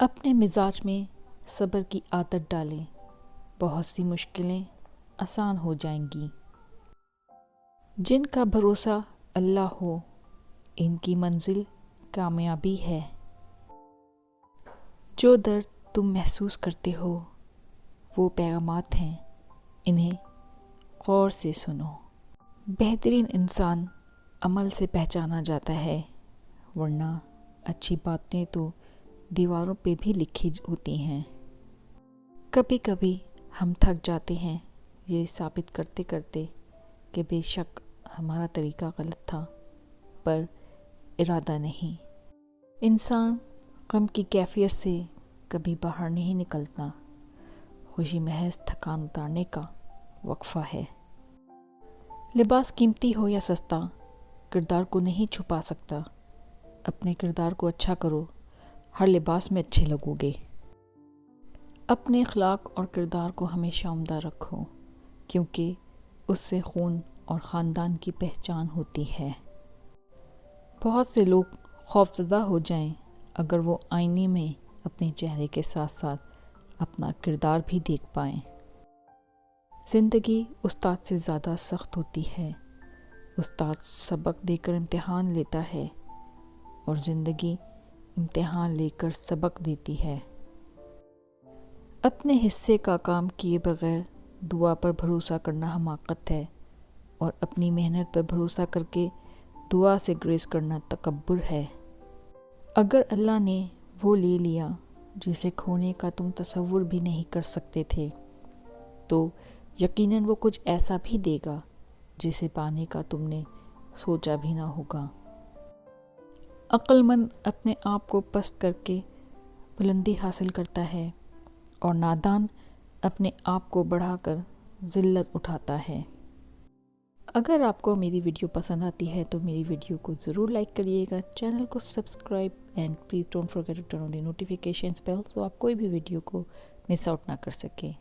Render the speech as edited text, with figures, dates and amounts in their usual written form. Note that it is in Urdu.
اپنے مزاج میں صبر کی عادت ڈالیں، بہت سی مشکلیں آسان ہو جائیں گی۔ جن کا بھروسہ اللہ ہو، ان کی منزل کامیابی ہے۔ جو درد تم محسوس کرتے ہو وہ پیغامات ہیں، انہیں غور سے سنو۔ بہترین انسان عمل سے پہچانا جاتا ہے، ورنہ اچھی باتیں تو دیواروں پہ بھی لکھی ہوتی ہیں۔ کبھی کبھی ہم تھک جاتے ہیں یہ ثابت کرتے کرتے کہ بے شک ہمارا طریقہ غلط تھا، پر ارادہ نہیں۔ انسان غم کی کیفیت سے کبھی باہر نہیں نکلتا، خوشی محض تھکان اتارنے کا وقفہ ہے۔ لباس قیمتی ہو یا سستا، کردار کو نہیں چھپا سکتا۔ اپنے کردار کو اچھا کرو، ہر لباس میں اچھے لگو گے۔ اپنے اخلاق اور کردار کو ہمیشہ عمدہ رکھو، کیونکہ اس سے خون اور خاندان کی پہچان ہوتی ہے۔ بہت سے لوگ خوفزدہ ہو جائیں اگر وہ آئینے میں اپنے چہرے کے ساتھ ساتھ اپنا کردار بھی دیکھ پائیں۔ زندگی استاد سے زیادہ سخت ہوتی ہے۔ استاد سبق دے کر امتحان لیتا ہے، اور زندگی امتحان لے کر سبق دیتی ہے۔ اپنے حصے کا کام کیے بغیر دعا پر بھروسہ کرنا حماقت ہے، اور اپنی محنت پر بھروسہ کر کے دعا سے گریز کرنا تکبر ہے۔ اگر اللہ نے وہ لے لیا جسے کھونے کا تم تصور بھی نہیں کر سکتے تھے، تو یقیناً وہ کچھ ایسا بھی دے گا جسے پانے کا تم نے سوچا بھی نہ ہوگا۔ عقل مند اپنے آپ کو پست کر کے بلندی حاصل کرتا ہے، اور نادان اپنے آپ کو بڑھا کر ذلت اٹھاتا ہے۔ اگر آپ کو میری ویڈیو پسند آتی ہے تو میری ویڈیو کو ضرور لائک کریے گا، چینل کو subscribe, and please don't forget to turn on the notifications bell, so آپ کوئی بھی ویڈیو کو مس آؤٹ نہ کر سکیں۔